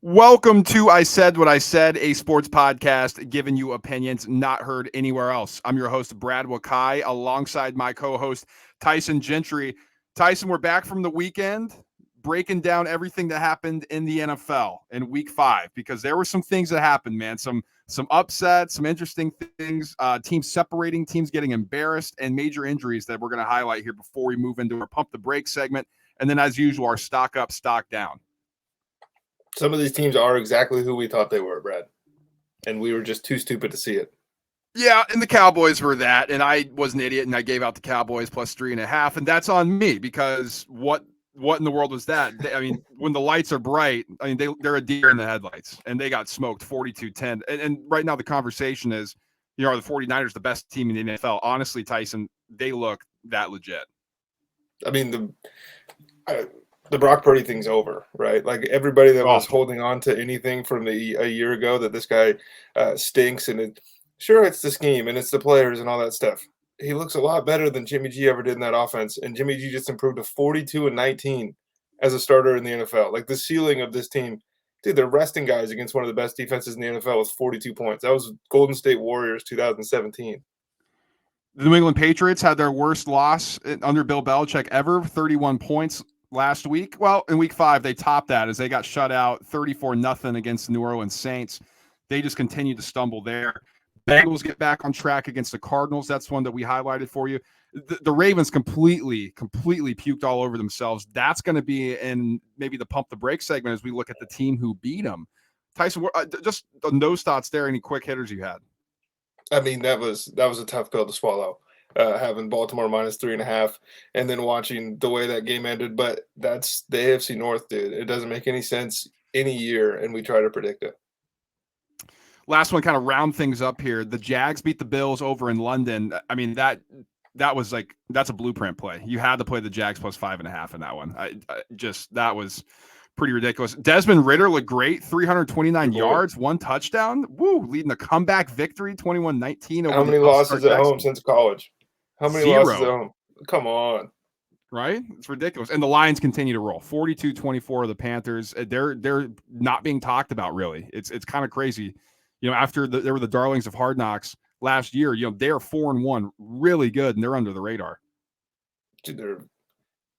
Welcome to I Said What I Said, a sports podcast giving you opinions not heard anywhere else. I'm your host, Brad Wakai, alongside my co-host, Tyson Gentry. Tyson, we're back from the weekend, breaking down everything that happened in the NFL in week 5, because there were some things that happened, man. Some upsets, some interesting things, teams separating, teams getting embarrassed, and major injuries that we're going to highlight here before we move into our Pump the Break segment. And then, as usual, our stock up, stock down. Some of these teams are exactly who we thought they were, Brad. And we were just too stupid to see it. Yeah, and the Cowboys were that, and I was an idiot, and I gave out the Cowboys plus 3.5, and that's on me, because what in the world was that? I mean, when the lights are bright, I mean, they're a deer in the headlights, and they got smoked 42-10. And right now the conversation is, are the 49ers the best team in the NFL? Honestly, Tyson, they look that legit. I mean, the Brock Purdy thing's over, right? Like everybody that was holding on to anything from a year ago that this guy stinks, and it's the scheme and it's the players and all that stuff. He looks a lot better than Jimmy G ever did in that offense, and Jimmy G just improved to 42-19 as a starter in the NFL. Like the ceiling of this team, dude, they're resting guys against one of the best defenses in the NFL with 42 points. That was Golden State Warriors 2017. The New England Patriots had their worst loss under Bill Belichick ever, 31 points last week. Well, in week 5, they topped that as they got shut out 34-0 against the New Orleans Saints. They just continued to stumble there. Bengals get back on track against the Cardinals. That's one that we highlighted for you. The Ravens completely puked all over themselves. That's going to be in maybe the Pump the Break segment as we look at the team who beat them. Tyson, just on those thoughts there, any quick hitters you had? I mean, that was a tough pill to swallow, having Baltimore minus 3.5 and then watching the way that game ended. But that's the AFC North, dude. It doesn't make any sense any year, and we try to predict it. Last one, kind of round things up here. The Jags beat the Bills over in London. I mean, that was like, that's a blueprint play. You had to play the Jags plus 5.5 in that one. That was pretty ridiculous. Desmond Ridder looked great, 329 yards, 1 touchdown. Woo, leading a comeback victory, 21-19. How many losses at home since college? How many 0 losses at home? Come on. Right? It's ridiculous. And the Lions continue to roll. 42-24 of the Panthers. They're not being talked about, really. It's kind of crazy. After they were the darlings of Hard Knocks last year, they're 4-1, really good, and they're under the radar. Dude,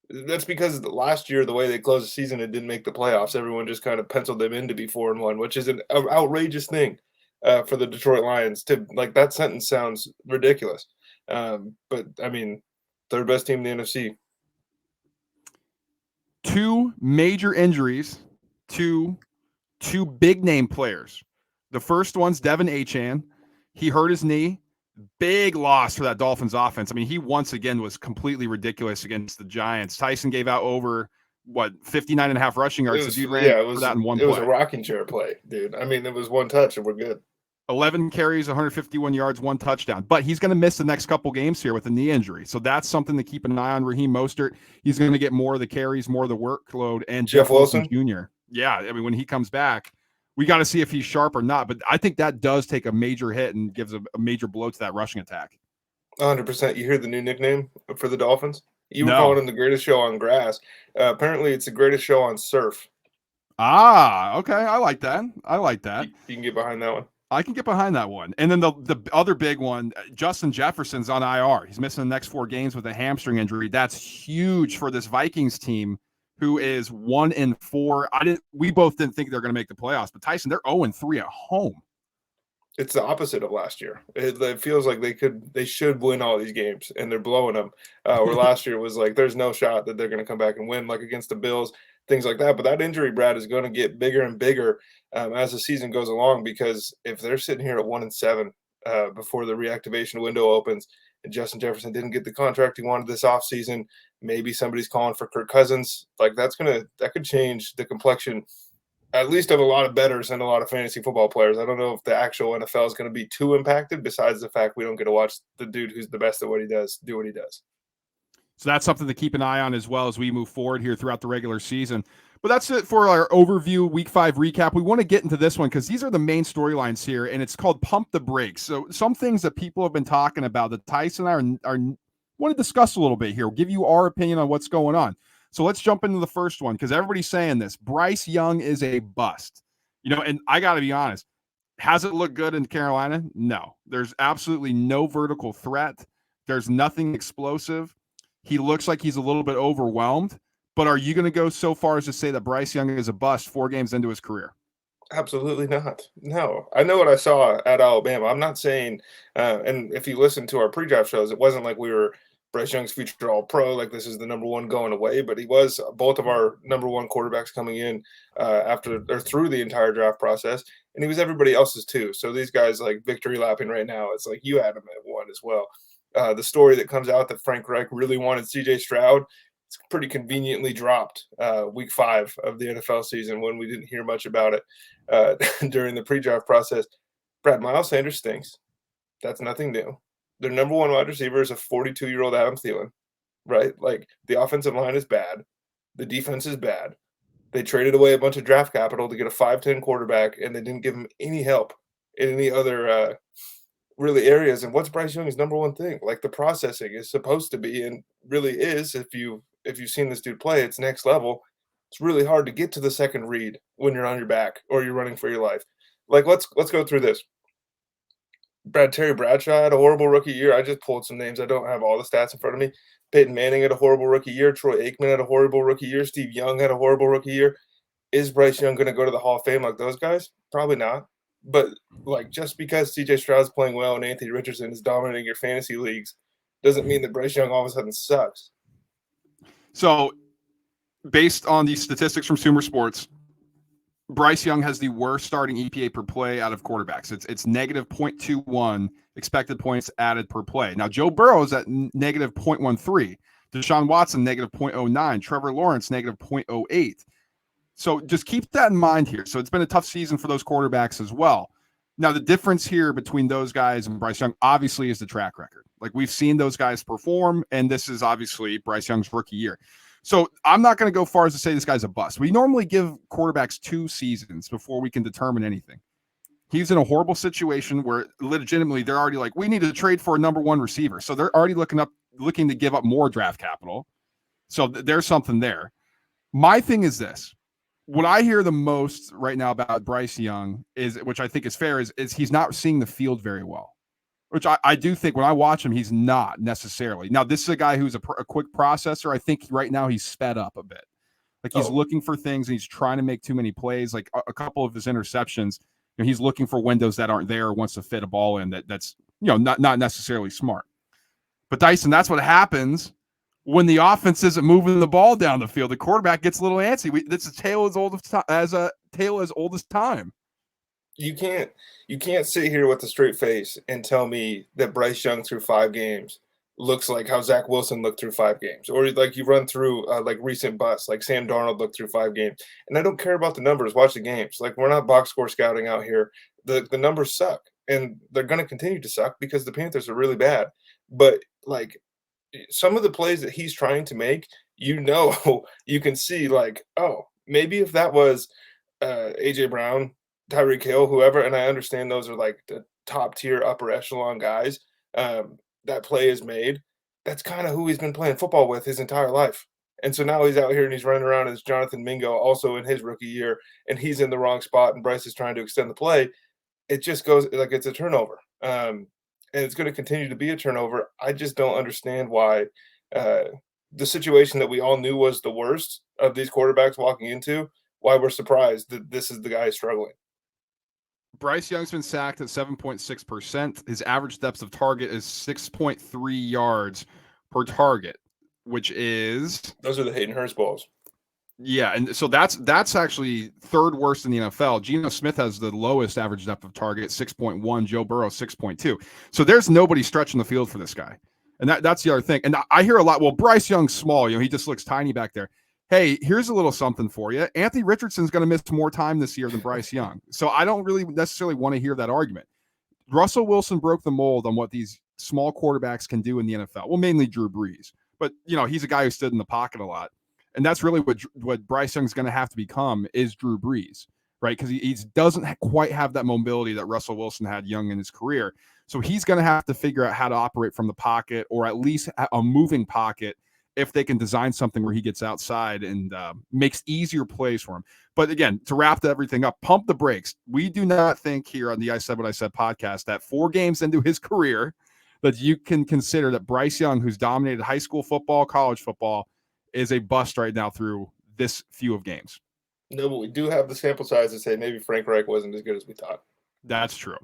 that's because last year, the way they closed the season, it didn't make the playoffs. Everyone just kind of penciled them in to be 4-1, which is an outrageous thing for the Detroit Lions. That sentence sounds ridiculous. But, I mean, third best team in the NFC. 2 major injuries to 2 big-name players. The first one's Devin Achane. He hurt his knee. Big loss for that Dolphins offense. I mean, he once again was completely ridiculous against the Giants. Tyson gave out over, 59.5 rushing yards. The dude ran for that in one play. It was a rocking chair play, dude. I mean, it was 1 touch and we're good. 11 carries, 151 yards, 1 touchdown. But he's going to miss the next couple games here with a knee injury. So that's something to keep an eye on. Raheem Mostert, he's going to get more of the carries, more of the workload. And Jeff Wilson Jr. Yeah, I mean, when he comes back, we got to see if he's sharp or not. But I think that does take a major hit and gives a major blow to that rushing attack. 100%. You hear the new nickname for the Dolphins? You were calling him the greatest show on grass. Apparently, it's the greatest show on surf. Ah, okay. I like that. You can get behind that one. I can get behind that one. And then the other big one, Justin Jefferson's on IR. He's missing the next 4 games with a hamstring injury. That's huge for this Vikings team, who is 1-4. We both didn't think they're going to make the playoffs, but Tyson, they're 0-3 at home. It's the opposite of last year. It feels like they should win all these games, and they're blowing them. Where last year was like, there's no shot that they're going to come back and win, like against the Bills, things like that. But that injury, Brad, is going to get bigger and bigger as the season goes along, because if they're sitting here at 1-7 before the reactivation window opens, and Justin Jefferson didn't get the contract he wanted this offseason, maybe somebody's calling for Kirk Cousins. Like that could change the complexion, at least of a lot of bettors and a lot of fantasy football players. I don't know if the actual NFL is going to be too impacted, besides the fact we don't get to watch the dude who's the best at what he does do what he does. So that's something to keep an eye on as well as we move forward here throughout the regular season. But that's it for our overview week 5 recap. We want to get into this one because these are the main storylines here, and it's called Pump the Brakes. So some things that people have been talking about that Tyson and I want to discuss a little bit here. We'll give you our opinion on what's going on. So let's jump into the first one because everybody's saying this. Bryce Young is a bust. And I got to be honest, has it looked good in Carolina? No. There's absolutely no vertical threat. There's nothing explosive. He looks like he's a little bit overwhelmed. But are you going to go so far as to say that Bryce Young is a bust 4 games into his career? Absolutely not. No, I know what I saw at Alabama. I'm not saying, and if you listen to our pre-draft shows, it wasn't like we were Bryce Young's future All-Pro, like this is the number one going away. But he was both of our number one quarterbacks coming in after or through the entire draft process, and he was everybody else's too. So these guys like victory lapping right now. It's like you had him at one as well. The story that comes out that Frank Reich really wanted C.J. Stroud, it's pretty conveniently dropped week 5 of the NFL season when we didn't hear much about it during the pre-draft process. Brad, Miles Sanders stinks. That's nothing new. Their number one wide receiver is a 42-year-old Adam Thielen, right? Like the offensive line is bad. The defense is bad. They traded away a bunch of draft capital to get a 5'10 quarterback, and they didn't give him any help in any other really areas. And what's Bryce Young's number one thing? Like the processing is supposed to be, and really is, if you've seen this dude play, it's next level. It's really hard to get to the second read when you're on your back or you're running for your life. Like let's go through this. Terry Bradshaw had a horrible rookie year. I just pulled some names. I don't have all the stats in front of me. Peyton Manning had a horrible rookie year. Troy Aikman had a horrible rookie year. Steve Young had a horrible rookie year. Is Bryce Young going to go to the Hall of Fame like those guys? Probably not. But like just because C.J. Stroud's playing well and Anthony Richardson is dominating your fantasy leagues doesn't mean that Bryce Young all of a sudden sucks. So, based on the statistics from Sumer Sports, Bryce Young has the worst starting EPA per play out of quarterbacks. It's negative 0.21 expected points added per play. Now, Joe Burrow is at negative 0.13. Deshaun Watson, negative 0.09. Trevor Lawrence, negative 0.08. So just keep that in mind here. So it's been a tough season for those quarterbacks as well. Now, the difference here between those guys and Bryce Young obviously is the track record. Like we've seen those guys perform, and this is obviously Bryce Young's rookie year. So I'm not going to go far as to say this guy's a bust. We normally give quarterbacks 2 seasons before we can determine anything. He's in a horrible situation where legitimately they're already like, we need to trade for a number 1 receiver. So they're already looking to give up more draft capital. So there's something there. My thing is this. What I hear the most right now about Bryce Young is, which I think is fair, is he's not seeing the field very well, which I do think when I watch him, he's not necessarily. Now, this is a guy who's a quick processor. I think right now he's sped up a bit. Like he's looking for things and he's trying to make too many plays. Like a couple of his interceptions, he's looking for windows that aren't there, wants to fit a ball in that's not necessarily smart. But Dyson, that's what happens when the offense isn't moving the ball down the field. The quarterback gets a little antsy. It's a tale as old as time. You can't sit here with a straight face and tell me that Bryce Young through 5 games looks like how Zach Wilson looked through 5 games, or like you run through like recent busts, like Sam Darnold looked through 5 games. And I don't care about the numbers. Watch the games. Like we're not box score scouting out here. The numbers suck, and they're going to continue to suck because the Panthers are really bad. But like some of the plays that he's trying to make, you can see like, oh, maybe if that was AJ Brown, Tyreek Hill, whoever, and I understand those are like the top tier upper echelon guys that play is made. That's kind of who he's been playing football with his entire life. And so now he's out here and he's running around as Jonathan Mingo also in his rookie year, and he's in the wrong spot and Bryce is trying to extend the play. It just goes like it's a turnover. And it's going to continue to be a turnover. I just don't understand why the situation that we all knew was the worst of these quarterbacks walking into, why we're surprised that this is the guy struggling. Bryce Young's been sacked at 7.6%. His average depth of target is 6.3 yards per target, which is... Those are the Hayden Hurst balls. Yeah, and so that's actually 3rd worst in the NFL. Geno Smith has the lowest average depth of target, 6.1. Joe Burrow, 6.2. So there's nobody stretching the field for this guy. And that's the other thing. And I hear a lot, well, Bryce Young's small. He just looks tiny back there. Hey, here's a little something for you. Anthony Richardson's going to miss more time this year than Bryce Young. So I don't really necessarily want to hear that argument. Russell Wilson broke the mold on what these small quarterbacks can do in the NFL. Well, mainly Drew Brees. But, he's a guy who stood in the pocket a lot. And that's really what Bryce Young's going to have to become is Drew Brees, right? Because he doesn't quite have that mobility that Russell Wilson had young in his career. So he's going to have to figure out how to operate from the pocket, or at least a moving pocket, if they can design something where he gets outside and makes easier plays for him. But again, to wrap everything up, pump the brakes. We do not think here on the I Said What I Said podcast that 4 games into his career that you can consider that Bryce Young, who's dominated high school football, college football, is a bust right now through this few of games. No, but we do have the sample size to say maybe Frank Reich wasn't as good as we thought. That's true.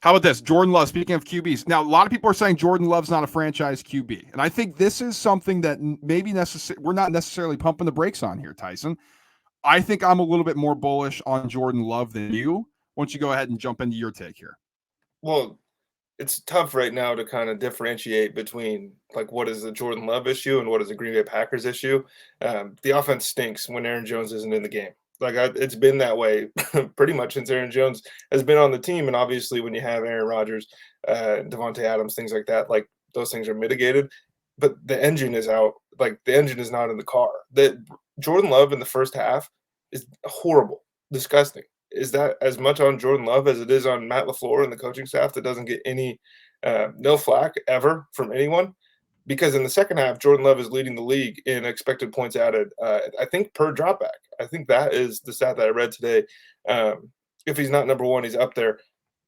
How about this? Jordan Love, speaking of QBs. Now, a lot of people are saying Jordan Love's not a franchise QB. And I think this is something that maybe we're not necessarily pumping the brakes on here, Tyson. I think I'm a little bit more bullish on Jordan Love than you. Why don't you go ahead and jump into your take here? Well, it's tough right now to kind of differentiate between like what is the Jordan Love issue and what is the Green Bay Packers issue. The offense stinks when Aaron Jones isn't in the game. It's been that way pretty much since Aaron Jones has been on the team, and obviously when you have Aaron Rodgers, Devontae Adams, things like that, like those things are mitigated. But the engine is out. Like the engine is not in the car. That Jordan Love in the first half is horrible, disgusting. Is that as much on Jordan Love as it is on Matt LaFleur and the coaching staff that doesn't get any no flack ever from anyone? Because in the second half, Jordan Love is leading the league in expected points added, I think, per dropback. I think that is the stat that I read today. If he's not number one, he's up there.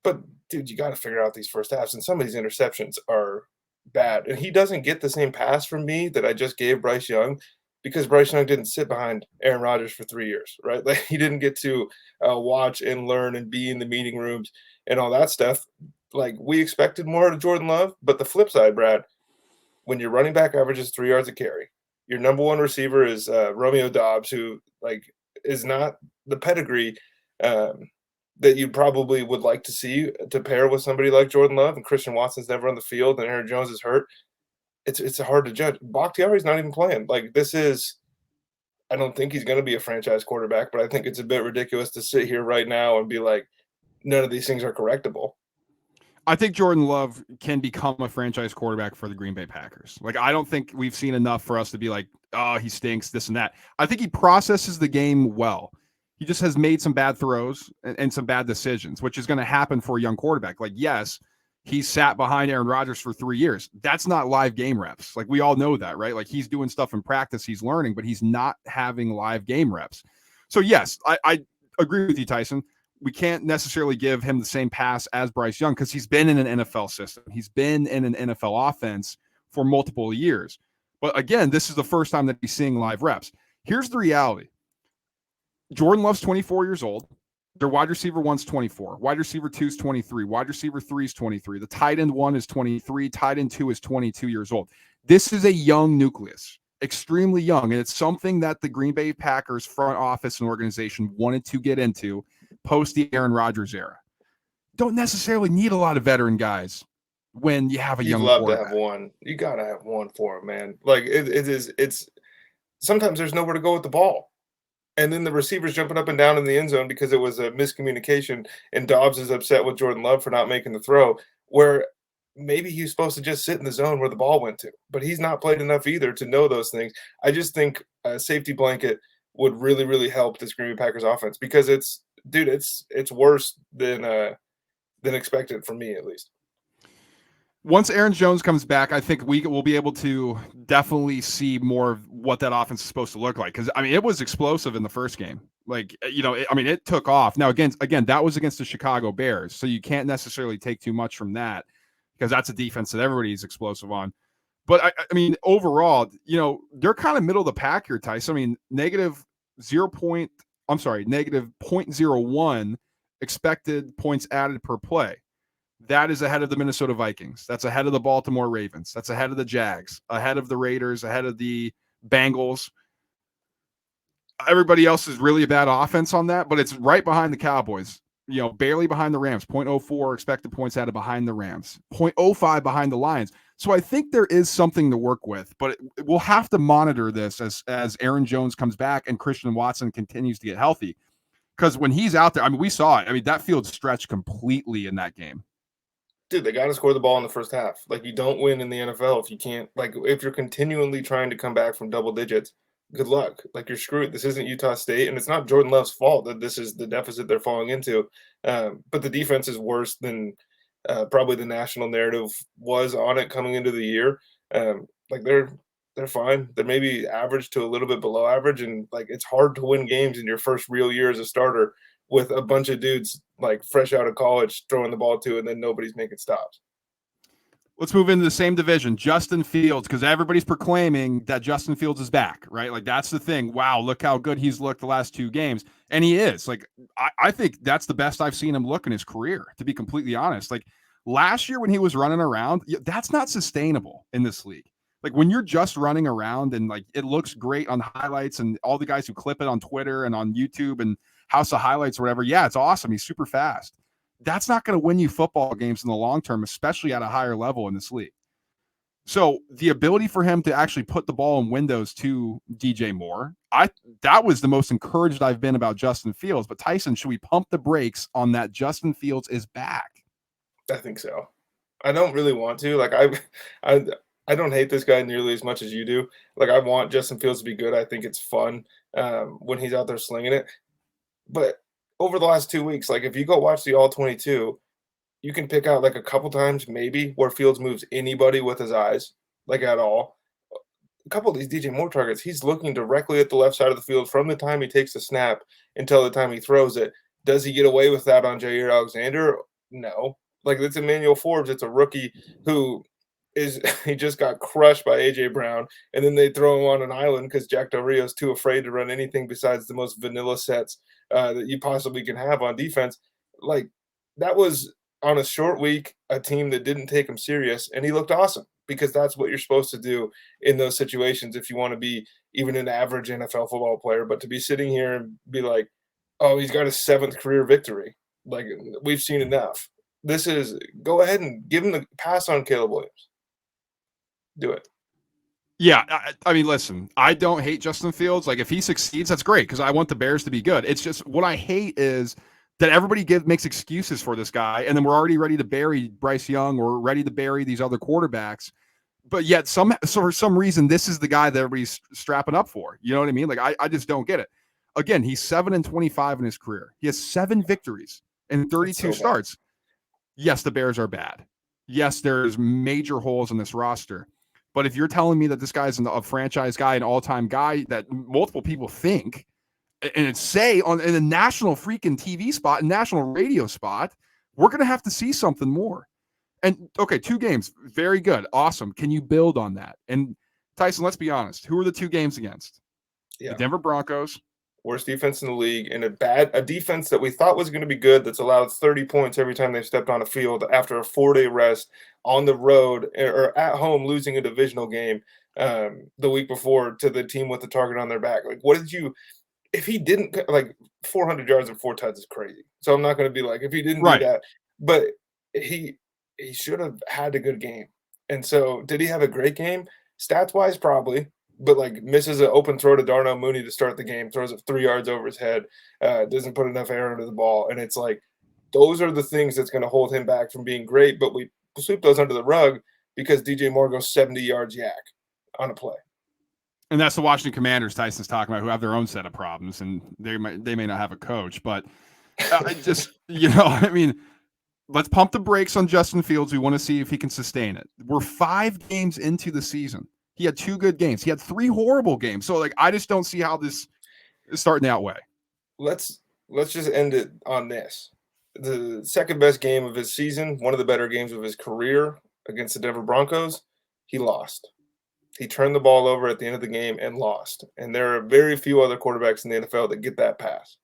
But, dude, you got to figure out these first halves. And some of these interceptions are bad. And he doesn't get the same pass from me that I just gave Bryce Young because Bryce Young didn't sit behind Aaron Rodgers for 3 years, right? Like he didn't get to watch and learn and be in the meeting rooms and all that stuff. Like we expected more of Jordan Love. But the flip side, Brad, when your running back averages 3 yards a carry, your number one receiver is Romeo Dobbs, who like is not the pedigree that you probably would like to see to pair with somebody like Jordan Love, and Christian Watson's never on the field, and Aaron Jones is hurt. It's hard to judge. Bakhtiari's not even playing. Like this is, I don't think he's going to be a franchise quarterback, but I think it's a bit ridiculous to sit here right now and be like, none of these things are correctable. I think Jordan Love can become a franchise quarterback for the Green Bay Packers. Like, I don't think we've seen enough for us to be like, oh, he stinks, this and that. I think he processes the game well. He just has made some bad throws and some bad decisions, which is going to happen for a young quarterback. Like, yes, he sat behind Aaron Rodgers for 3 years. That's not live game reps. Like, we all know that, right? Like, he's doing stuff in practice, he's learning, but he's not having live game reps. So, yes, I agree with you, Tyson. We can't necessarily give him the same pass as Bryce Young because he's been in an NFL system. He's been in an NFL offense for multiple years. But again, this is the first time that he's seeing live reps. Here's the reality. Jordan Love's 24 years old. Their wide receiver 1's 24. Wide receiver 2's 23. Wide receiver 3's 23. The tight end 1 is 23. Tight end 2 is 22 years old. This is a young nucleus, extremely young. And it's something that the Green Bay Packers front office and organization wanted to get into post the Aaron Rodgers era. Don't necessarily need a lot of veteran guys when you have a young quarterback. You'd love to have one. You got to have one for him, man. Like it's sometimes there's nowhere to go with the ball. And then the receiver's jumping up and down in the end zone because it was a miscommunication and Dobbs is upset with Jordan Love for not making the throw where maybe he's supposed to just sit in the zone where the ball went to. But he's not played enough either to know those things. I just think a safety blanket would really, really help this Green Bay Packers offense because it's worse than expected for me, at least. Once Aaron Jones comes back, I think we will be able to definitely see more of what that offense is supposed to look like. Because, I mean, it was explosive in the first game. Like, it took off. Now, again, that was against the Chicago Bears. So you can't necessarily take too much from that because that's a defense that everybody's explosive on. But, I mean, overall, they're kind of middle of the pack here, Tyson. I mean, negative 0.01 expected points added per play. That is ahead of the Minnesota Vikings. That's ahead of the Baltimore Ravens. That's ahead of the Jags, ahead of the Raiders, ahead of the Bengals. Everybody else is really a bad offense on that, but it's right behind the Cowboys. Barely behind the Rams. 0.04 expected points added behind the Rams. 0.05 behind the Lions. So I think there is something to work with, but we'll have to monitor this as Aaron Jones comes back and Christian Watson continues to get healthy. Because when he's out there, I mean, we saw it. I mean, that field stretched completely in that game. Dude, they got to score the ball in the first half. Like, you don't win in the NFL if you can't. Like, if you're continually trying to come back from double digits, good luck. Like, you're screwed. This isn't Utah State, and it's not Jordan Love's fault that this is the deficit they're falling into. But the defense is worse than probably the national narrative was on it coming into the year. Like, they're they're fine. They're maybe average to a little bit below average, and like it's hard to win games in your first real year as a starter with a bunch of dudes like fresh out of college throwing the ball to, and then nobody's making stops. Let's move into the same division, Justin Fields, because everybody's proclaiming that Justin Fields is back, right? Like that's the thing. Wow, look how good he's looked the last 2 games. And he is. Like, I think that's the best I've seen him look in his career, to be completely honest. Like last year when he was running around, that's not sustainable in this league. Like when you're just running around and like it looks great on highlights and all the guys who clip it on Twitter and on YouTube and House of Highlights or whatever, yeah, it's awesome. He's super fast. That's not going to win you football games in the long term, especially at a higher level in this league. So the ability for him to actually put the ball in windows to DJ Moore, that was the most encouraged I've been about Justin Fields. But Tyson, should we pump the brakes on that Justin Fields is back? I think so. I don't really want to. Like I don't hate this guy nearly as much as you do. Like I want Justin Fields to be good. I think it's fun when he's out there slinging it. But over the last 2 weeks, like if you go watch the All 22, you can pick out like a couple times maybe where Fields moves anybody with his eyes, like at all. A couple of these DJ Moore targets, he's looking directly at the left side of the field from the time he takes the snap until the time he throws it. Does he get away with that on Jair Alexander? No. Like it's Emmanuel Forbes. It's a rookie who is he just got crushed by AJ Brown, and then they throw him on an island because Jack Del Rio's too afraid to run anything besides the most vanilla sets that you possibly can have on defense. Like that was on a short week, a team that didn't take him serious, and he looked awesome because that's what you're supposed to do in those situations if you want to be even an average NFL football player. But to be sitting here and be like, oh, he's got his 7th career victory, like we've seen enough. This is go ahead and give him the pass on Caleb Williams. Do it. Yeah, I mean, listen, I don't hate Justin Fields. Like, if he succeeds, that's great because I want the Bears to be good. It's just what I hate is that everybody makes excuses for this guy, and then we're already ready to bury Bryce Young or ready to bury these other quarterbacks. But yet, so for some reason, this is the guy that everybody's strapping up for. You know what I mean? Like, I just don't get it. Again, he's 7-25 in his career. He has 7 victories and 32 starts. Yes, the Bears are bad. Yes, there's major holes in this roster. But if you're telling me that this guy's a franchise guy, an all-time guy that multiple people think, and it's say in a national freaking TV spot, national radio spot, we're going to have to see something more. And okay, 2 games, very good, awesome. Can you build on that? And Tyson, let's be honest. Who are the 2 games against? Yeah. The Denver Broncos. Worst defense in the league, and a defense that we thought was going to be good that's allowed 30 points every time they've stepped on a field after a 4-day rest on the road or at home losing a divisional game the week before to the team with the target on their back. Like, what did you – if he didn't – like 400 yards and 4 touchdowns is crazy. So I'm not going to be like, if he didn't do that. But he should have had a good game. And so did he have a great game? Stats-wise, probably. But like misses an open throw to Darnell Mooney to start the game, throws it 3 yards over his head, doesn't put enough air under the ball. And it's like, those are the things that's going to hold him back from being great. But we sweep those under the rug because DJ Moore goes 70 yards yak on a play. And that's the Washington Commanders Tyson's talking about, who have their own set of problems, and they may not have a coach. But I just, I mean, let's pump the brakes on Justin Fields. We want to see if he can sustain it. We're 5 games into the season. He had 2 good games. He had 3 horrible games. So, like, I just don't see how this is starting that way. Let's just end it on this. The second best game of his season, one of the better games of his career against the Denver Broncos, he lost. He turned the ball over at the end of the game and lost. And there are very few other quarterbacks in the NFL that get that pass.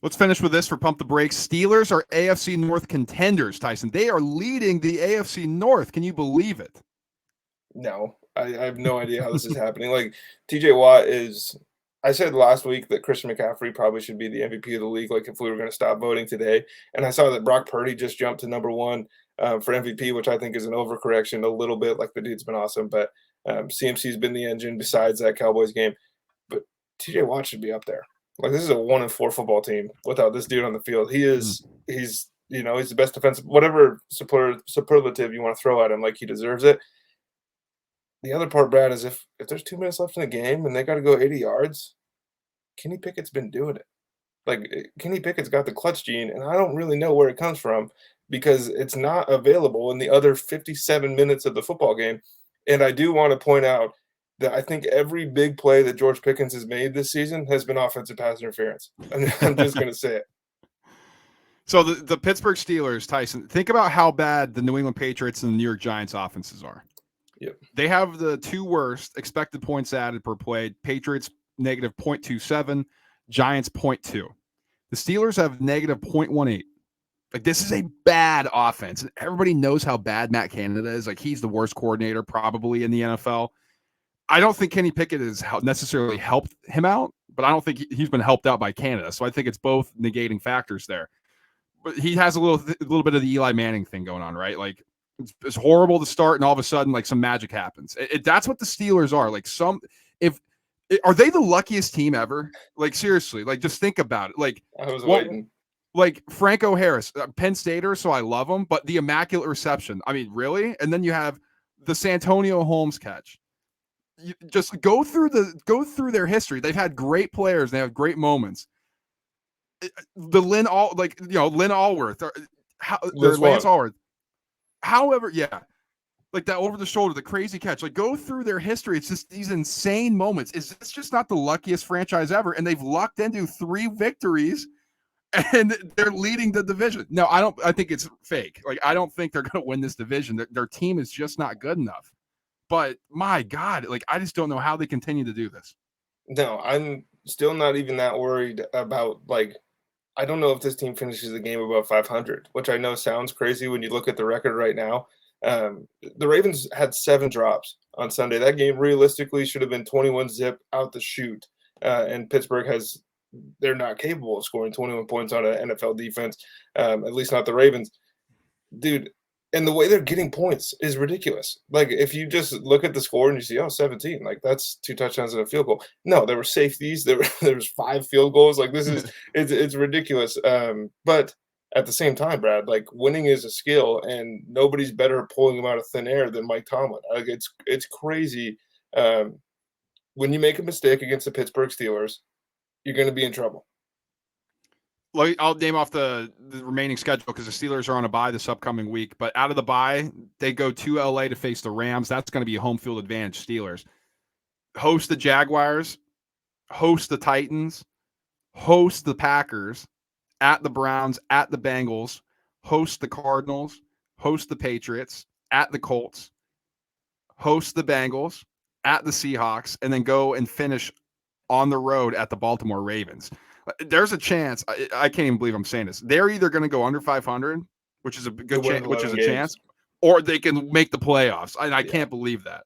Let's finish with this for Pump the Brakes. Steelers are AFC North contenders, Tyson. They are leading the AFC North. Can you believe it? No, I have no idea how this is happening. Like, TJ Watt is – I said last week that Christian McCaffrey probably should be the MVP of the league, like if we were going to stop voting today. And I saw that Brock Purdy just jumped to number 1 for MVP, which I think is an overcorrection a little bit. Like, the dude's been awesome. But CMC's been the engine besides that Cowboys game. But TJ Watt should be up there. Like, this is a 1-4 football team without this dude on the field. He's the best defensive – whatever superlative you want to throw at him, like he deserves it. The other part, Brad, is if there's 2 minutes left in the game and they got to go 80 yards, Kenny Pickett's been doing it. Like, Kenny Pickett's got the clutch gene, and I don't really know where it comes from because it's not available in the other 57 minutes of the football game. And I do want to point out that I think every big play that George Pickens has made this season has been offensive pass interference. I'm just going to say it. So the Pittsburgh Steelers, Tyson, think about how bad the New England Patriots and the New York Giants offenses are. Yep. They have the two worst expected points added per play. Patriots negative 0.27, Giants 0.2. The Steelers have negative 0.18. Like, this is a bad offense. And everybody knows how bad Matt Canada is. Like, he's the worst coordinator probably in the NFL. I don't think Kenny Pickett has necessarily helped him out, but I don't think he's been helped out by Canada. So I think it's both negating factors there. But he has a little bit of the Eli Manning thing going on, right? Like, it's horrible to start, and all of a sudden, like, some magic happens. That's what the Steelers are. Like, are they the luckiest team ever? Like, seriously, like, just think about it. Like, I was waiting. Like Franco Harris, Penn Stater, so I love him, but the immaculate reception. I mean, really? And then you have the Santonio Holmes catch. You just go through their history. They've had great players. They have great moments. The Lynn Allworth, or Lance Allworth. However, yeah, like that over the shoulder, the crazy catch. Like, go through their history. It's just these insane moments. Is this just not the luckiest franchise ever? And they've lucked into 3 victories, and they're leading the division. No, I think it's fake. Like, I don't think they're going to win this division. Their team is just not good enough. But my God, like, I just don't know how they continue to do this. No, I'm still not even that worried about, like, I don't know if this team finishes the game above 500, which I know sounds crazy when you look at the record right now. The Ravens had 7 drops on Sunday. That game realistically should have been 21-zip out the chute. And Pittsburgh they're not capable of scoring 21 points on an NFL defense, at least not the Ravens. Dude, and the way they're getting points is ridiculous. Like, if you just look at the score and you see, 17, like, that's 2 touchdowns and a field goal. No, there were safeties. There was 5 field goals. Like, this is it's ridiculous. But at the same time, Brad, like, winning is a skill, and nobody's better at pulling them out of thin air than Mike Tomlin. Like, it's crazy. When you make a mistake against the Pittsburgh Steelers, you're going to be in trouble. I'll name off the remaining schedule because the Steelers are on a bye this upcoming week. But out of the bye, they go to LA to face the Rams. That's going to be a home field advantage. Steelers host the Jaguars, host the Titans, host the Packers, at the Browns, at the Bengals, host the Cardinals, host the Patriots, at the Colts, host the Bengals, at the Seahawks, and then go and finish on the road at the Baltimore Ravens. There's a chance. I can't even believe I'm saying this. They're either going to go under 500, which is a good chance, or they can make the playoffs. And I can't believe that.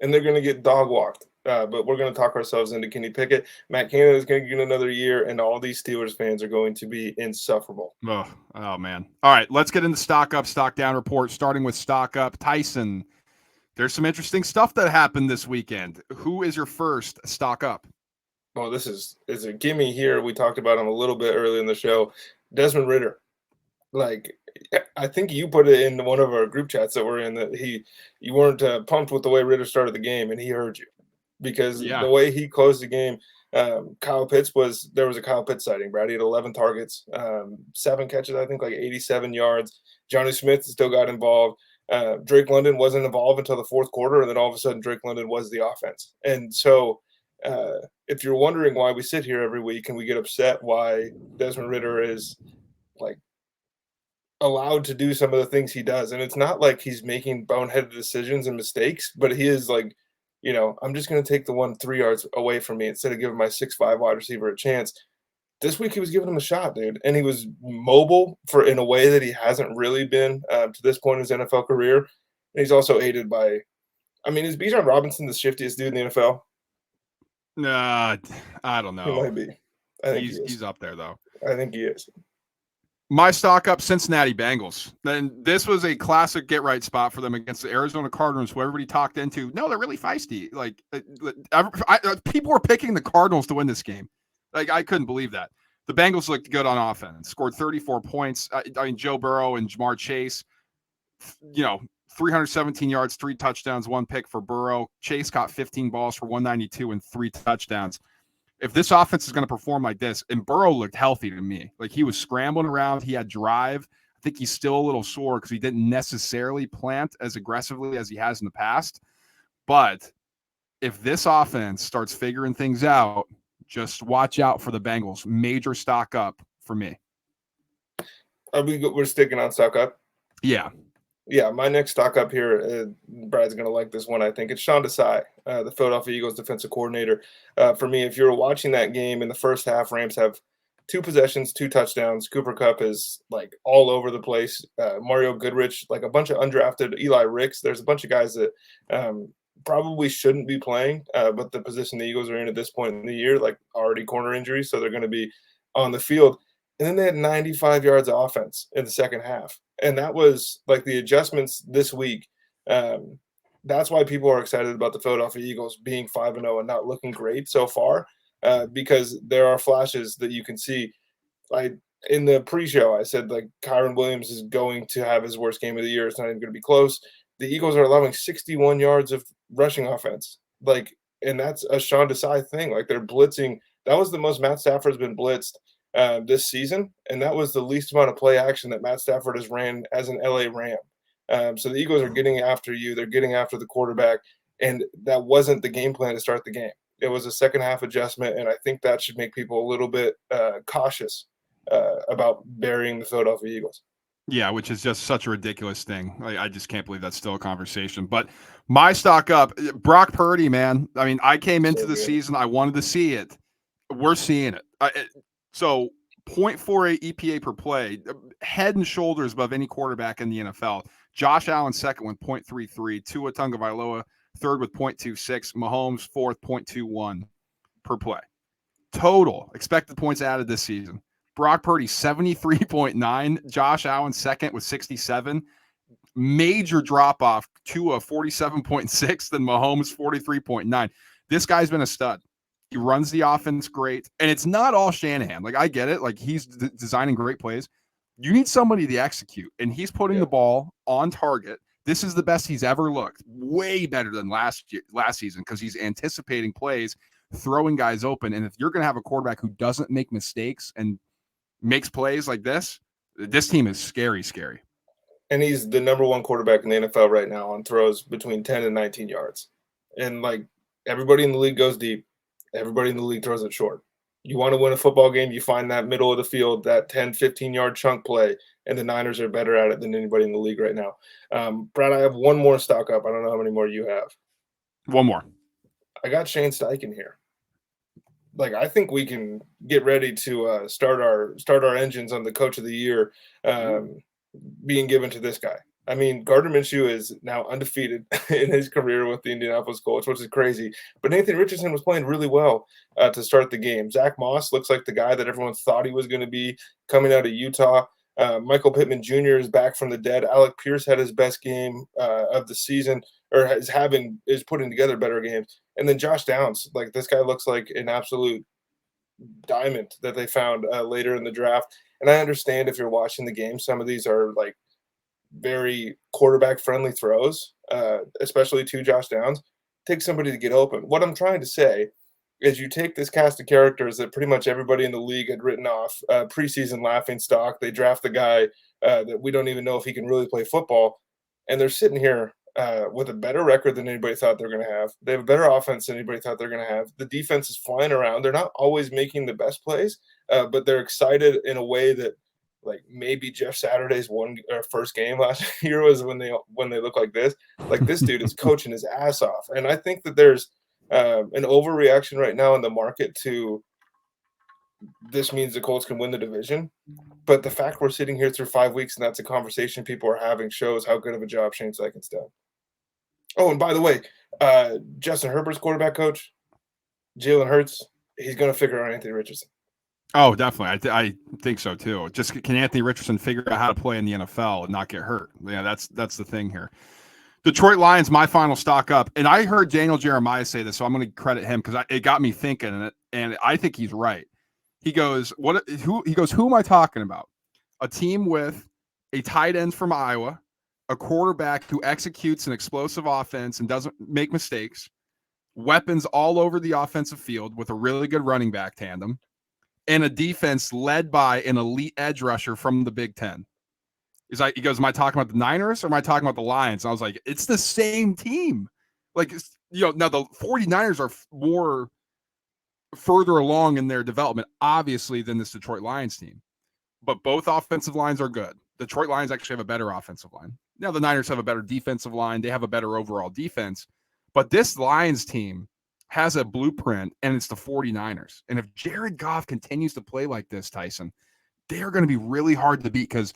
And they're going to get dog walked. But we're going to talk ourselves into Kenny Pickett. Matt Canada is going to get another year, and all these Steelers fans are going to be insufferable. Oh man. All right, let's get into stock up, stock down report, starting with stock up. Tyson, there's some interesting stuff that happened this weekend. Who is your first stock up? Well, this is a gimme here. We talked about him a little bit early in the show. Desmond Ridder. Like, I think you put it in one of our group chats that we're in that you weren't pumped with the way Ridder started the game, and he heard you. Because the way he closed the game, there was a Kyle Pitts sighting, Brad. He had 11 targets, 7 catches, I think, like 87 yards. Johnny Smith still got involved. Drake London wasn't involved until the fourth quarter, and then all of a sudden Drake London was the offense. And so if you're wondering why we sit here every week and we get upset why Desmond Ridder is, like, allowed to do some of the things he does, and it's not like he's making boneheaded decisions and mistakes, but he is like, I'm just going to take the one 3 yards away from me instead of giving my 6'5" wide receiver a chance. This week he was giving him a shot, dude, and he was mobile in a way that he hasn't really been to this point in his NFL career. And he's also aided by, is Bijan Robinson the shiftiest dude in the NFL? Nah, I don't know. He might be. I think he's up there though. I think he is. My stock up, Cincinnati Bengals. Then this was a classic get right spot for them against the Arizona Cardinals, who everybody talked into. No, they're really feisty. Like, people were picking the Cardinals to win this game. Like, I couldn't believe that. The Bengals looked good on offense, scored 34 points. Joe Burrow and Jamar Chase, 317 yards, 3 touchdowns, 1 pick for Burrow. Chase caught 15 balls for 192 and 3 touchdowns. If this offense is going to perform like this, and Burrow looked healthy to me, like he was scrambling around, he had drive. I think he's still a little sore because he didn't necessarily plant as aggressively as he has in the past. But if this offense starts figuring things out, just watch out for the Bengals. Major stock up for me. We're sticking on stock up? Yeah. Yeah, my next stock up here, Brad's going to like this one, I think. It's Sean Desai, the Philadelphia Eagles defensive coordinator. For me, if you're watching that game in the first half, Rams have 2 possessions, 2 touchdowns. Cooper Kupp is like all over the place. Mario Goodrich, like a bunch of undrafted Eli Ricks. There's a bunch of guys that probably shouldn't be playing, but the position the Eagles are in at this point in the year, like already corner injuries, so they're going to be on the field. And then they had 95 yards of offense in the second half. And that was like the adjustments this week. That's why people are excited about the Philadelphia Eagles being 5-0 and not looking great so far, because there are flashes that you can see. Like in the pre-show, I said like Kyron Williams is going to have his worst game of the year. It's not even going to be close. The Eagles are allowing 61 yards of rushing offense. Like, and that's a Sean Desai thing. Like they're blitzing. That was the most Matt Stafford's been blitzed this season, and that was the least amount of play action that Matt Stafford has ran as an LA Ram. So the Eagles are getting after you. They're getting after the quarterback, and that wasn't the game plan to start the game. It was a second half adjustment, and I think that should make people a little bit cautious about burying the Philadelphia Eagles. Yeah, which is just such a ridiculous thing. I just can't believe that's still a conversation. But my stock up, Brock Purdy, man. I mean, I came into the season, I wanted to see it. We're seeing it. So 0.48 EPA per play, head and shoulders above any quarterback in the NFL. Josh Allen second with 0.33, Tua Tagovailoa third with 0.26, Mahomes fourth 0.21 per play. Total expected points added this season. Brock Purdy 73.9, Josh Allen second with 67. Major drop off, Tua 47.6, then Mahomes 43.9. This guy's been a stud. He runs the offense great, and it's not all Shanahan. Like, I get it. Like, he's designing great plays. You need somebody to execute, and he's putting the ball on target. This is the best he's ever looked. Way better than last season, because he's anticipating plays, throwing guys open. And if you're going to have a quarterback who doesn't make mistakes and makes plays like this team is scary. And he's the number 1 quarterback in the NFL right now on throws between 10 and 19 yards. And like everybody in the league goes deep. Everybody in the league throws it short. You want to win a football game, you find that middle of the field, that 10, 15-yard chunk play, and the Niners are better at it than anybody in the league right now. Brad, I have one more stock up. I don't know how many more you have. One more. I got Shane Steichen here. Like, I think we can get ready to start our engines on the coach of the year being given to this guy. I mean, Gardner Minshew is now undefeated in his career with the Indianapolis Colts, which is crazy. But Nathan Richardson was playing really well to start the game. Zach Moss looks like the guy that everyone thought he was going to be coming out of Utah. Michael Pittman Jr. is back from the dead. Alec Pierce had his best game of the season, or is putting together better games. And then Josh Downs, like this guy looks like an absolute diamond that they found later in the draft. And I understand if you're watching the game, some of these are like very quarterback friendly throws, especially to Josh Downs. Take somebody to get open. What I'm trying to say is you take this cast of characters that pretty much everybody in the league had written off, preseason laughing stock. They draft the guy that we don't even know if he can really play football. And they're sitting here with a better record than anybody thought they're going to have. They have a better offense than anybody thought they're going to have. The defense is flying around. They're not always making the best plays, but they're excited in a way that, like, maybe Jeff Saturday's first game last year was when they look like this. Like, this dude is coaching his ass off. And I think that there's an overreaction right now in the market to this means the Colts can win the division. But the fact we're sitting here through 5 weeks and that's a conversation people are having shows how good of a job Shane Steichen's done. Oh, and by the way, Justin Herbert's quarterback coach, Jalen Hurts, he's going to figure out Anthony Richardson. Oh, definitely. I think so too. Just can Anthony Richardson figure out how to play in the NFL and not get hurt? Yeah, that's the thing here. Detroit Lions, my final stock up. And I heard Daniel Jeremiah say this, so I'm going to credit him because it got me thinking, and I think he's right. He goes, who am I talking about? A team with a tight end from Iowa, a quarterback who executes an explosive offense and doesn't make mistakes, weapons all over the offensive field with a really good running back tandem, and a defense led by an elite edge rusher from the Big Ten. He goes, am I talking about the Niners or am I talking about the Lions? And I was like, it's the same team. Like, now the 49ers are more further along in their development, obviously, than this Detroit Lions team. But both offensive lines are good. Detroit Lions actually have a better offensive line. Now the Niners have a better defensive line. They have a better overall defense. But this Lions team has a blueprint, and it's the 49ers. And if Jared Goff continues to play like this, Tyson, they are going to be really hard to beat because,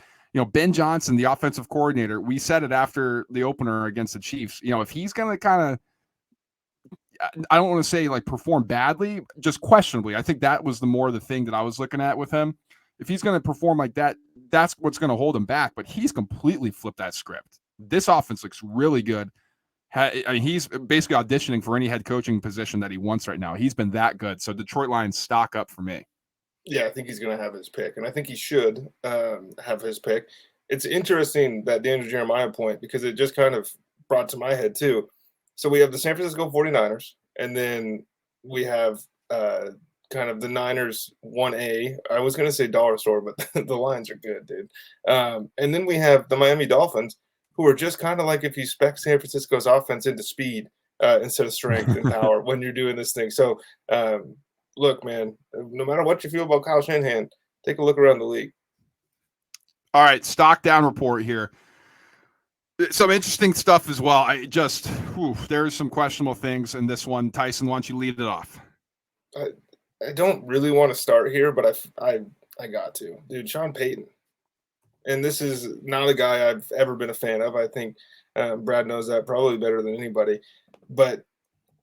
Ben Johnson, the offensive coordinator, we said it after the opener against the Chiefs, if he's going to kind of, I don't want to say like perform badly, just questionably. I think that was the thing that I was looking at with him. If he's going to perform like that, that's what's going to hold him back. But he's completely flipped that script. This offense looks really good. He's basically auditioning for any head coaching position that he wants right now. He's been that good. So Detroit Lions stock up for me. Yeah, I think he's going to have his pick, and I think he should have his pick. It's interesting that Daniel Jeremiah point because it just kind of brought to my head too. So we have the San Francisco 49ers, and then we have kind of the Niners 1A. I was going to say dollar store, but the lines are good, dude. And then we have the Miami Dolphins, who are just kind of like if you spec San Francisco's offense into speed instead of strength and power when you're doing this thing. So, look, man, no matter what you feel about Kyle Shanahan, take a look around the league. All right, stock down report here. Some interesting stuff as well. There's some questionable things in this one. Tyson, why don't you lead it off? I don't really want to start here, but I got to. Dude, Sean Payton. And this is not a guy I've ever been a fan of. I think Brad knows that probably better than anybody. But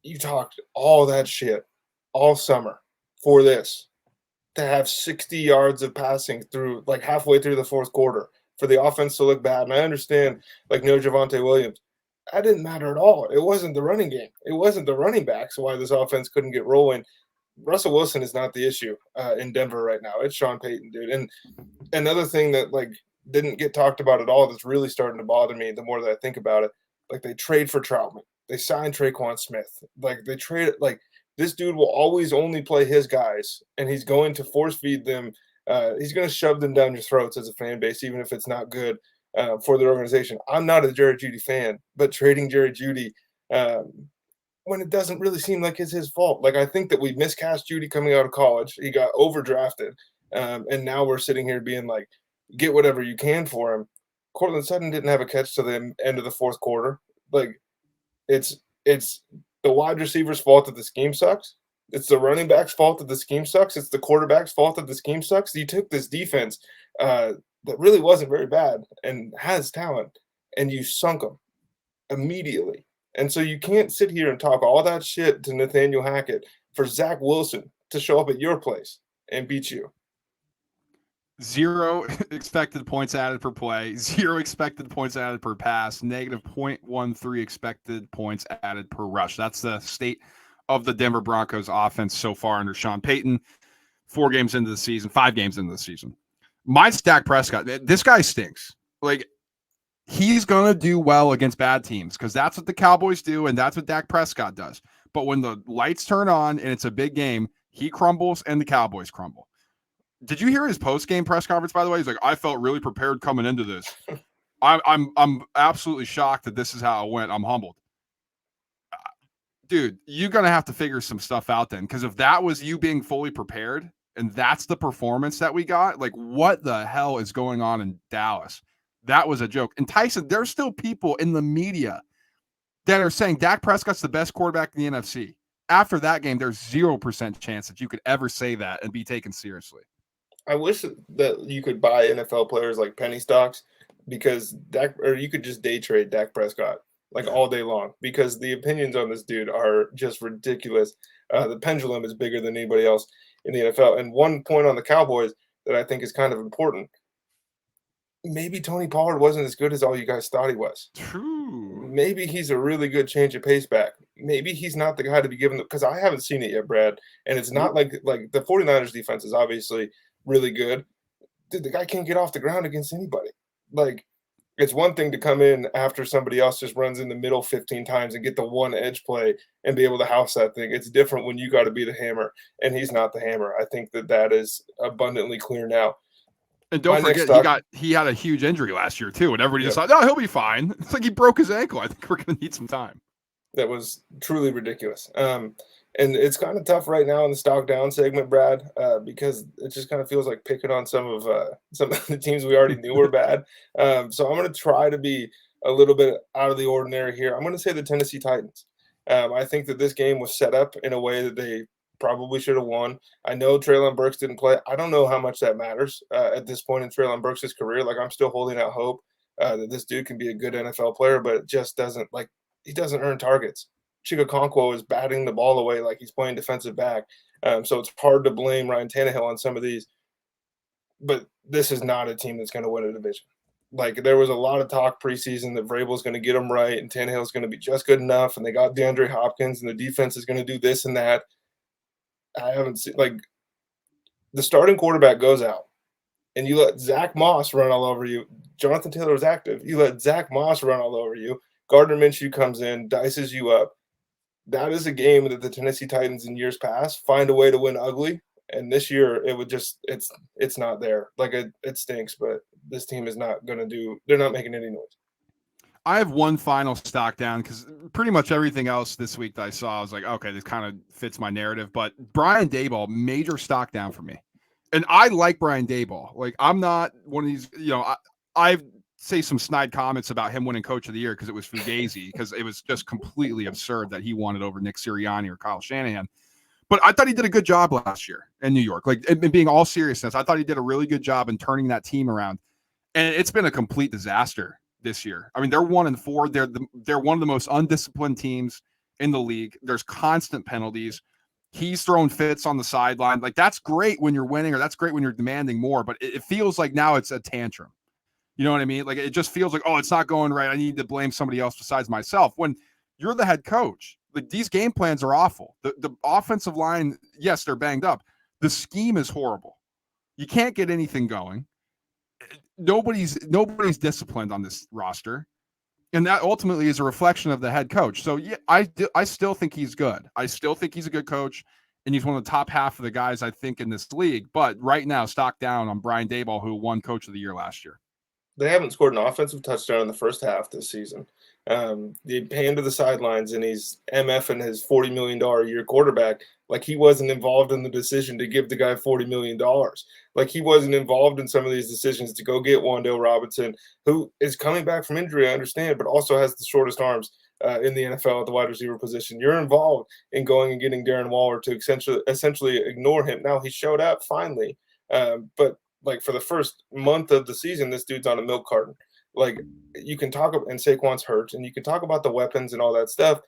you talked all that shit all summer for this to have 60 yards of passing through like halfway through the fourth quarter for the offense to look bad. And I understand like no Javonte Williams. That didn't matter at all. It wasn't the running game. It wasn't the running backs why this offense couldn't get rolling. Russell Wilson is not the issue in Denver right now. It's Sean Payton, dude. And another thing that like didn't get talked about at all that's really starting to bother me the more that I think about it, like they trade for Troutman. They signed Traquan Smith. Like they traded like this dude will always only play his guys, and he's going to force feed them. He's going to shove them down your throats as a fan base, even if it's not good for their organization. I'm not a Jerry Jeudy fan, but trading Jerry Jeudy when it doesn't really seem like it's his fault. Like I think that we miscast Jeudy coming out of college. He got overdrafted, and now we're sitting here being like, get whatever you can for him. Cortland Sutton didn't have a catch to the end of the fourth quarter. Like it's the wide receiver's fault that the scheme sucks. It's the running back's fault that the scheme sucks. It's the quarterback's fault that the scheme sucks. You took this defense that really wasn't very bad and has talent, and you sunk them immediately. And so you can't sit here and talk all that shit to Nathaniel Hackett for Zach Wilson to show up at your place and beat you. 0 expected points added per play, 0 expected points added per pass, negative 0.13 expected points added per rush. That's the state of the Denver Broncos offense so far under Sean Payton. 5 games into the season. Mine's Dak Prescott. This guy stinks. Like, he's going to do well against bad teams because that's what the Cowboys do, and that's what Dak Prescott does. But when the lights turn on and it's a big game, he crumbles and the Cowboys crumble. Did you hear his post-game press conference, by the way? He's like, I felt really prepared coming into this. I'm absolutely shocked that this is how it went. I'm humbled. Dude, you're going to have to figure some stuff out then, because if that was you being fully prepared and that's the performance that we got, like what the hell is going on in Dallas? That was a joke. And Tyson, there's still people in the media that are saying Dak Prescott's the best quarterback in the NFC. After that game, there's 0% chance that you could ever say that and be taken seriously. I wish that you could buy NFL players like penny stocks because you could just day trade Dak Prescott like all day long because the opinions on this dude are just ridiculous. The pendulum is bigger than anybody else in the NFL. And one point on the Cowboys that I think is kind of important. Maybe Tony Pollard wasn't as good as all you guys thought he was. True. Maybe he's a really good change of pace back. Maybe he's not the guy to be given because I haven't seen it yet, Brad. And it's not like the 49ers defense is obviously really good. Dude, the guy can't get off the ground against anybody. Like, it's one thing to come in after somebody else just runs in the middle 15 times and get the one edge play and be able to house that thing. It's different when you got to be the hammer, and he's not the hammer. I think that is abundantly clear now. And don't forget, he had a huge injury last year too, and everybody just thought, no, he'll be fine. It's like he broke his ankle. I think we're going to need some time. that was truly ridiculous. And it's kind of tough right now in the stock down segment, Brad, because it just kind of feels like picking on some of the teams we already knew were bad. So I'm going to try to be a little bit out of the ordinary here. I'm going to say the Tennessee Titans. I think that this game was set up in a way that they probably should have won. I know Treylon Burks didn't play. I don't know how much that matters at this point in Treylon Burks' career. Like, I'm still holding out hope that this dude can be a good NFL player, but it just doesn't, like, he doesn't earn targets. Chigakonkwo is batting the ball away like he's playing defensive back. So it's hard to blame Ryan Tannehill on some of these. But this is not a team that's going to win a division. Like, there was a lot of talk preseason that Vrabel's going to get them right and Tannehill's going to be just good enough, and they got DeAndre Hopkins and the defense is going to do this and that. I haven't seen, like, the starting quarterback goes out and you let Zach Moss run all over you. Jonathan Taylor was active. You let Zach Moss run all over you. Gardner Minshew comes in, dices you up. That is a game that the Tennessee Titans in years past find a way to win ugly. And this year it would just it's not there. Like, it stinks, but this team is not going to do. They're not making any noise. I have one final stock down because pretty much everything else this week that I saw, I was like, okay, this kind of fits my narrative. But Brian Daboll, major stock down for me. And I like Brian Daboll. Like, I'm not one of these, I say some snide comments about him winning Coach of the Year because it was Fugazi, because it was just completely absurd that he won it over Nick Sirianni or Kyle Shanahan. But I thought he did a good job last year in New York. Like, in being all seriousness, I thought he did a really good job in turning that team around. And it's been a complete disaster this year. I mean, they're 1-4. They're one of the most undisciplined teams in the league. There's constant penalties. He's throwing fits on the sideline. Like, that's great when you're winning, or that's great when you're demanding more, but it feels like now it's a tantrum. You know what I mean? Like, it just feels like, oh, it's not going right. I need to blame somebody else besides myself. When you're the head coach, like, these game plans are awful. The offensive line, yes, they're banged up. The scheme is horrible. You can't get anything going. Nobody's disciplined on this roster, and that ultimately is a reflection of the head coach. So yeah, I still think he's good. I still think he's a good coach, and he's one of the top half of the guys I think in this league. But right now, stock down on Brian Daboll, who won Coach of the Year last year. They haven't scored an offensive touchdown in the first half this season. They pay him to the sidelines, and he's MFing his $40 million a year quarterback like he wasn't involved in the decision to give the guy $40 million. Like, he wasn't involved in some of these decisions to go get Wan'Dale Robinson, who is coming back from injury, I understand, but also has the shortest arms in the NFL at the wide receiver position. You're involved in going and getting Darren Waller to essentially ignore him. Now, he showed up finally, but like, for the first month of the season, this dude's on a milk carton. Like, you can talk about, and Saquon's hurt, and you can talk about the weapons and all that stuff.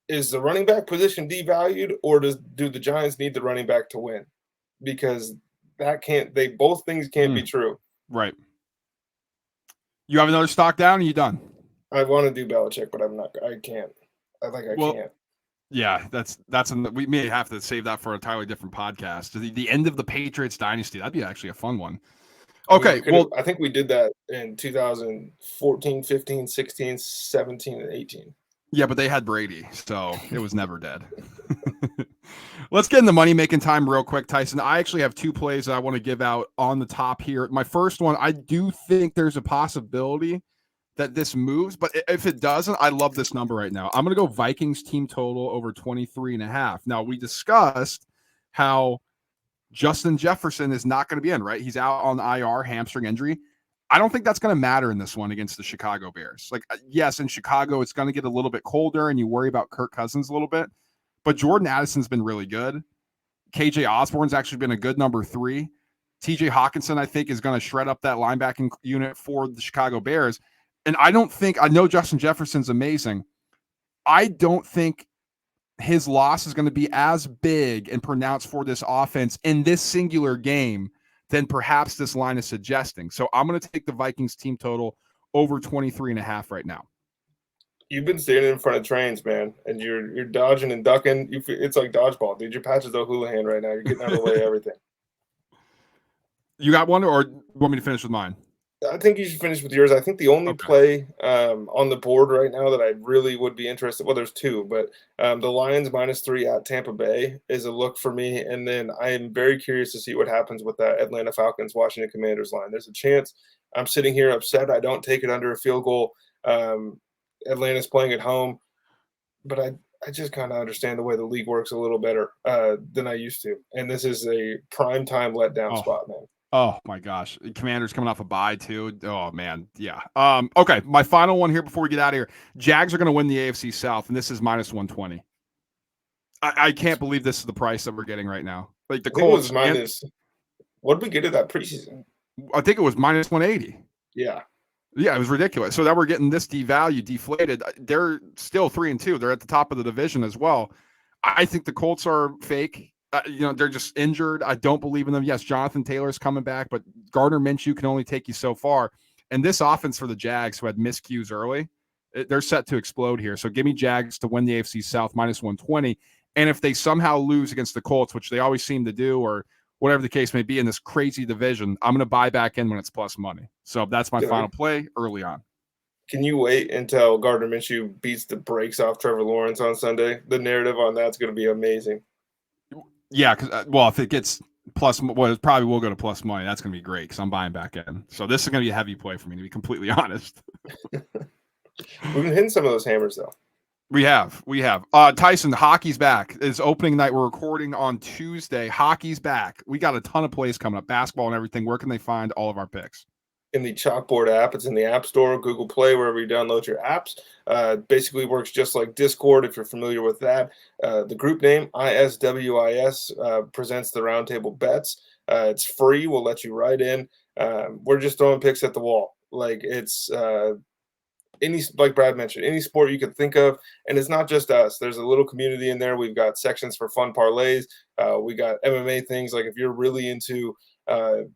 Is the running back position devalued, or do the Giants need the running back to win? Because both things can't be true. Right. You have another stock down, or you done? I want to do Belichick, but I can't. I can't. Yeah, we may have to save that for an entirely different podcast. The end of the Patriots dynasty. That'd be actually a fun one. Okay, I think we did that in 2014, 15, 16, 17, and 18. Yeah, but they had Brady, so it was never dead. Let's get in the money-making time real quick, Tyson. I actually have two plays that I want to give out on the top here. My first one, I do think there's a possibility that this moves, but if it doesn't, I love this number right now. I'm going to go Vikings team total over 23.5. Now, we discussed how Justin Jefferson is not going to be in, right? He's out on IR, hamstring injury. I don't think that's going to matter in this one against the Chicago Bears. Like, yes, in Chicago, it's going to get a little bit colder and you worry about Kirk Cousins a little bit, but Jordan Addison's been really good. KJ Osborne's actually been a good number 3. TJ Hawkinson, I think, is going to shred up that linebacking unit for the Chicago Bears. And I know Justin Jefferson's amazing. I don't think his loss is going to be as big and pronounced for this offense in this singular game than perhaps this line is suggesting. So I'm going to take the Vikings team total over 23.5 right now. You've been standing in front of trains, man, and you're dodging and ducking. It's like dodgeball, dude. Your patch is O'Houlihan right now. You're getting out of the way of everything. You got one, or want me to finish with mine? I think you should finish with yours. I think the only play on the board right now that I really would be interested. Well, there's two, but the Lions -3 at Tampa Bay is a look for me. And then I am very curious to see what happens with that Atlanta Falcons Washington Commanders line. There's a chance I'm sitting here upset I don't take it under a field goal. Atlanta's playing at home. but I just kind of understand the way the league works a little better than I used to. And this is a prime time letdown Oh, spot, man. oh my gosh. Commanders coming off a bye too. Oh man. Yeah. Okay. My final one here before we get out of here. Jags are going to win the AFC South, and this is minus 120. I can't believe this is the price that we're getting right now. Like the I think it was Colts, and minus. What did we get at that preseason? I think it was minus 180. Yeah. Yeah, it was ridiculous. So now we're getting this devalued, deflated. They're still 3-2. They're at the top of the division as well. I think the Colts are fake. They're just injured. I don't believe in them. Yes, Jonathan Taylor's coming back, but Gardner Minshew can only take you so far. And this offense for the Jags, who had miscues early, they're set to explode here. So give me Jags to win the AFC South minus 120. And if they somehow lose against the Colts, which they always seem to do, or whatever the case may be in this crazy division, I'm going to buy back in when it's plus money. So that's my final play early on. Can you wait until Gardner Minshew beats the brakes off Trevor Lawrence on Sunday? The narrative on that's going to be amazing. Yeah, because if it gets plus, well, it probably will go to plus money. That's going to be great because I'm buying back in. So this is going to be a heavy play for me, to be completely honest. We've been hitting some of those hammers, though. We have. Tyson, hockey's back. It's opening night. We're recording on Tuesday. Hockey's back. We got a ton of plays coming up, basketball and everything. Where can they find all of our picks? In the Chalkboard app. It's in the App Store, Google Play, wherever you download your apps. Basically works just like Discord, if you're familiar with that. The group name, ISWIS, presents the Roundtable Bets. It's free. We'll let you right in. We're just throwing picks at the wall. Like it's like Brad mentioned, any sport you could think of. And it's not just us. There's a little community in there. We've got sections for fun parlays. We got MMA things. Like if you're really into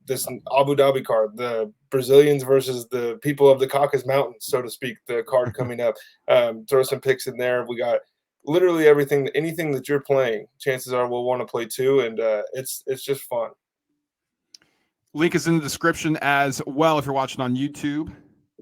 this Abu Dhabi card, the Brazilians versus the people of the Caucasus Mountains, so to speak, the card coming up. Throw some picks in there. We got literally everything, anything that you're playing, chances are we'll want to play too. And it's just fun. Link is in the description as well if you're watching on YouTube.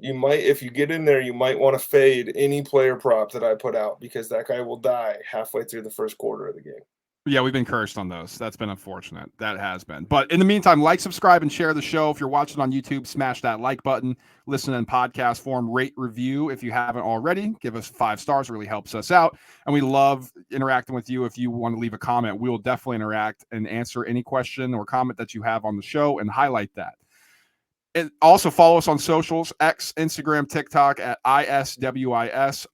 You might, if you get in there, you might want to fade any player prop that I put out because that guy will die halfway through the first quarter of the game. Yeah, we've been cursed on those. That's been unfortunate. That has been. But in the meantime, like, subscribe, and share the show. If you're watching on YouTube, smash that like button. Listen in podcast form, rate, review. If you haven't already, give us 5 stars. It really helps us out. And we love interacting with you. If you want to leave a comment, we will definitely interact and answer any question or comment that you have on the show and highlight that. And also follow us on socials, X, Instagram, TikTok at ISWIS_pod.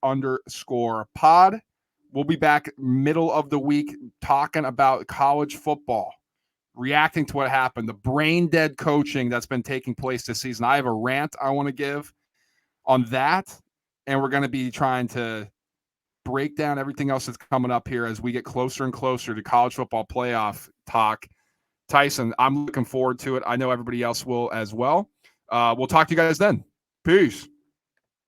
We'll be back middle of the week talking about college football, reacting to what happened, the brain dead coaching that's been taking place this season. I have a rant I want to give on that, and we're going to be trying to break down everything else that's coming up here as we get closer and closer to college football playoff talk. Tyson, I'm looking forward to it. I know everybody else will as well. We'll talk to you guys then. Peace.